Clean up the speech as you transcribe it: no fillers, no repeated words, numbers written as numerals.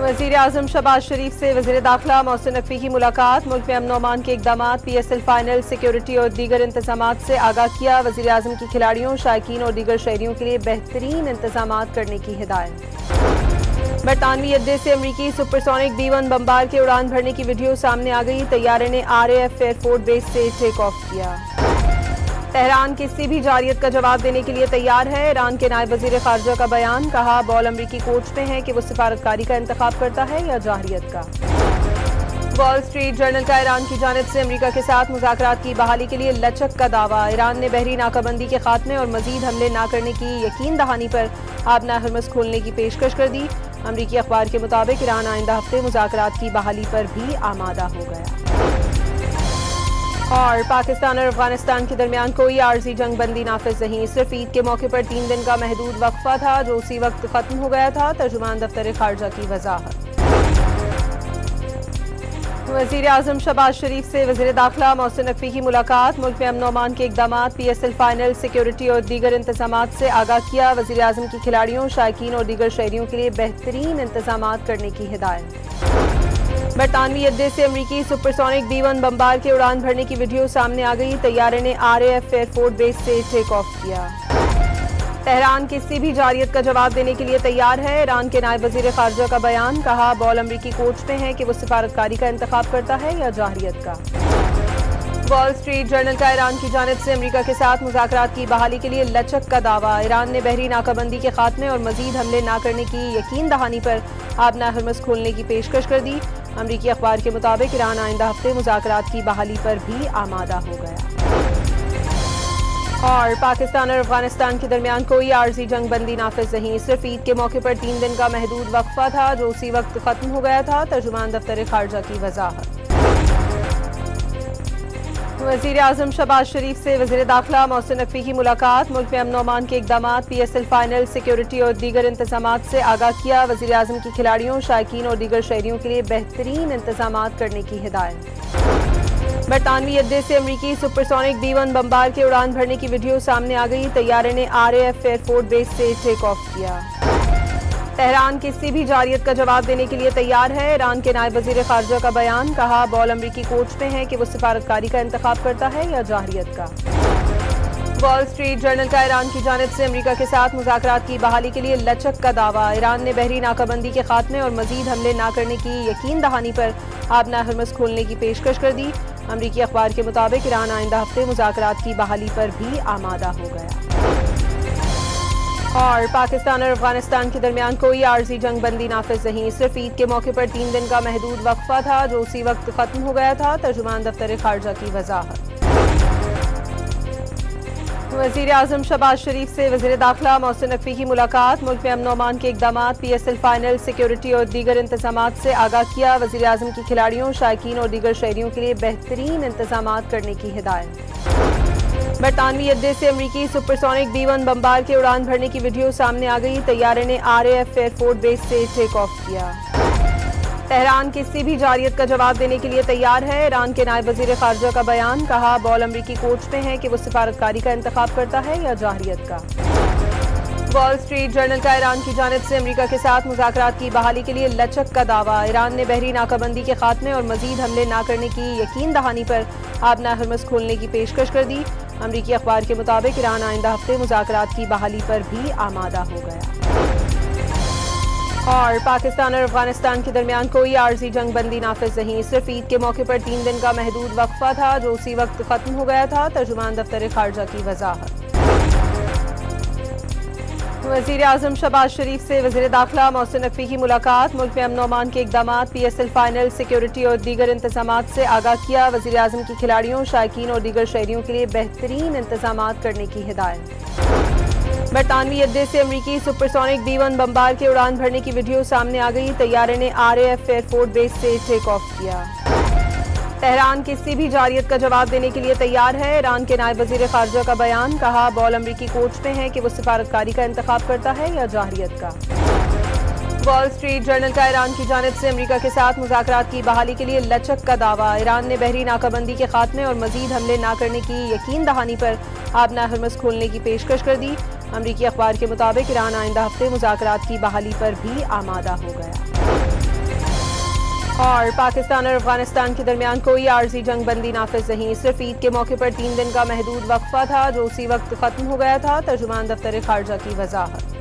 वज़ीर-ए-आज़म शहबाज शरीफ से वज़ीर दाखिला मोहसिन नकवी की मुलाकात। मुल्क में अमन और अमान के इक़दामात, PSL फाइनल, सिक्योरिटी और दीगर इंतज़ामात से आगाह किया। वज़ीर-ए-आज़म की खिलाड़ियों, शायकीन और दीगर शहरियों के लिए बेहतरीन इंतज़ामात करने की हिदायत। बरतानवी अड्डे से अमरीकी सुपरसोनिक B-1 बमबार के उड़ान भरने की वीडियो सामने आ गई। तैयारे ने RAF एयरफोर्स बेस से टेक ऑफ किया। तेहरान किसी भी जारियत का जवाब देने के लिए तैयार है। ईरान के नायब वज़ीर ख़ारजा का बयान, कहा बॉल अमरीकी कोच पे है कि वो सिफारतकारी का इंतखाब करता है या जारियत का। वॉल स्ट्रीट जर्नल का ईरान की जानिब से अमरीका के साथ मुज़ाकरात की बहाली के लिए लचक का दावा। ईरान ने बहरी नाकाबंदी के खात्मे और मजीद हमले न करने की यकीन दहानी पर आबना हरमस खोलने की पेशकश कर दी। अमरीकी अखबार के मुताबिक ईरान आइंदा हफ्ते मुज़ाकरात की बहाली पर भी आमादा हो गया। और पाकिस्तान और अफगानिस्तान के दरमियान कोई आर्जी जंग बंदी नाफिज नहीं। सिर्फ ईद के मौके पर 3 दिन का महदूद वक्फा था जो उसी वक्त खत्म हो गया था। तर्जुमान दफ्तर खारजा की वजाहत। वज़ीर-ए-आज़म शहबाज शरीफ से वज़ीर दाखिला मोहसिन नकवी की मुलाकात। मुल्क में अमन और अमान के इक़दामात, PSL फाइनल, सिक्योरिटी और दीगर इंतज़ामात से आगाह किया। वज़ीर-ए-आज़म की खिलाड़ियों, शायकीन और दीगर शहरियों के लिए बेहतरीन इंतज़ामात करने की हिदायत। बरतानवी अड्डे से अमरीकी सुपरसोनिक B-1 बमबार के उड़ान भरने की वीडियो सामने आ गई। तैयारे ने RAF एयरफोर्स बेस से टेक ऑफ किया। तेहरान किसी भी जारियत का जवाब देने के लिए तैयार है। ईरान के नायब वज़ीर ख़ारजा का बयान, कहा बॉल अमरीकी कोच पे है कि वो सिफारतकारी का इंतखाब करता है या जारियत का। वॉल स्ट्रीट जर्नल का ईरान की जानिब से अमरीका के साथ मुज़ाकरात की बहाली के लिए लचक का दावा। ईरान ने बहरी नाकाबंदी के खात्मे और मजीद हमले न करने की यकीन दहानी पर आबना हरमस खोलने की पेशकश कर दी। अमरीकी अखबार के मुताबिक ईरान आइंदा हफ्ते मुज़ाकरात की बहाली पर भी आमादा हो गया। और पाकिस्तान और अफगानिस्तान के दरमियान कोई आर्जी जंग बंदी नाफिज नहीं। सिर्फ ईद के मौके पर 3 दिन का महदूद वक्फा था जो उसी वक्त खत्म हो गया था। तर्जुमान दफ्तर खारजा की वजाहत। वज़ीर-ए-आज़म शहबाज शरीफ से वज़ीर दाखिला मोहसिन नकवी की मुलाकात। मुल्क में अमन और अमान के इक़दामात, PSL फाइनल, सिक्योरिटी और दीगर इंतज़ामात से आगाह किया। वज़ीर-ए-आज़म की खिलाड़ियों, शायकीन और दीगर शहरियों के लिए बेहतरीन इंतज़ामात करने की हिदायत। बरतानवी अड्डे से अमरीकी सुपरसोनिक B-1 बमबार के उड़ान भरने की वीडियो सामने आ गई। तैयारे ने RAF एयरफोर्स बेस से टेक ऑफ किया। तेहरान किसी भी जारियत का जवाब देने के लिए तैयार है। ईरान के नायब वज़ीर ख़ारजा का बयान, कहा बॉल अमरीकी कोच पे है कि वो सिफारतकारी का इंतखाब करता है या जारियत का। वॉल स्ट्रीट जर्नल का ईरान की जानिब से अमरीका के साथ मुज़ाकरात की बहाली के लिए लचक का दावा। ईरान ने बहरी नाकाबंदी के खात्मे और मजीद हमले न करने की यकीन दहानी पर आबना हरमस खोलने की पेशकश कर दी। अमरीकी अखबार के मुताबिक ईरान आइंदा हफ्ते मुज़ाकरात की बहाली पर भी आमादा हो गया। और पाकिस्तान और अफगानिस्तान के दरमियान कोई आर्जी जंग बंदी नाफिज नहीं। सिर्फ ईद के मौके पर 3 दिन का महदूद वक्फा था जो उसी वक्त खत्म हो गया था। तर्जुमान दफ्तर खारजा की वजाहत। वज़ीर-ए-आज़म शहबाज शरीफ से वज़ीर दाखिला मोहसिन नकवी की मुलाकात। मुल्क में अमन और अमान के इक़दामात, PSL फाइनल, सिक्योरिटी और दीगर इंतज़ामात से आगाह किया। वज़ीर-ए-आज़म की खिलाड़ियों, शायकीन और दीगर शहरियों के लिए बेहतरीन इंतज़ामात करने की हिदायत। बरतानवी अड्डे से अमरीकी सुपरसोनिक B-1 बमबार के उड़ान भरने की वीडियो सामने आ गई। तैयारे ने RAF एयरफोर्स बेस से टेक ऑफ किया। तेहरान किसी भी जारियत का जवाब देने के लिए तैयार है। ईरान के नायब वज़ीर ख़ारजा का बयान, कहा बॉल अमरीकी कोच पे है कि वो सिफारतकारी का इंतखाब करता है या जारियत का। वॉल स्ट्रीट जर्नल का ईरान की जानिब से अमरीका के साथ मुज़ाकरात की बहाली के लिए लचक का दावा। ईरान ने बहरी नाकाबंदी के खात्मे और मजीद हमले न करने की यकीन दहानी पर आबना हरमस खोलने की पेशकश कर दी। अमरीकी अखबार के मुताबिक ईरान आइंदा हफ्ते मुज़ाकरात की बहाली पर भी आमादा हो गया। और पाकिस्तान और अफगानिस्तान के दरमियान कोई आर्जी जंग बंदी नाफिज नहीं। सिर्फ ईद के मौके पर 3 दिन का महदूद वक्फा था जो उसी वक्त खत्म हो गया था। तर्जुमान दफ्तर खारजा की वजाहत। वज़ीर-ए-आज़म शहबाज शरीफ से वज़ीर दाखिला मोहसिन नकवी की मुलाकात। मुल्क में अमन और अमान के इक़दामात, PSL फाइनल, सिक्योरिटी और दीगर इंतज़ामात से आगाह किया। वज़ीर-ए-आज़म की खिलाड़ियों, शायकीन और दीगर शहरियों के लिए बेहतरीन इंतज़ामात करने की हिदायत। बरतानवी अड्डे से अमरीकी सुपरसोनिक B-1 बमबार के उड़ान भरने की वीडियो सामने आ गई। तैयारे ने RAF एयरफोर्स बेस से टेक ऑफ किया। तेहरान किसी भी जारियत का जवाब देने के लिए तैयार है। ईरान के नायब वज़ीर ख़ारजा का बयान, कहा बॉल अमरीकी कोच पे है कि वो सिफारतकारी का इंतखाब करता है या जारियत का। वॉल स्ट्रीट जर्नल का ईरान की जानिब से अमरीका के साथ मुज़ाकरात की बहाली के लिए लचक का दावा। ईरान ने बहरी नाकाबंदी के खात्मे और मजीद हमले न करने की यकीन दहानी पर आबना हरमस खोलने की पेशकश कर दी। अमरीकी अखबार के मुताबिक ईरान आइंदा हफ्ते मुज़ाकरात की बहाली पर भी आमादा हो गया। اور پاکستان اور افغانستان کے درمیان کوئی عارضی جنگ بندی نافذ نہیں، صرف عید کے موقع پر 3 دن کا محدود وقفہ تھا جو اسی وقت ختم ہو گیا تھا، ترجمان دفتر خارجہ کی وضاحت۔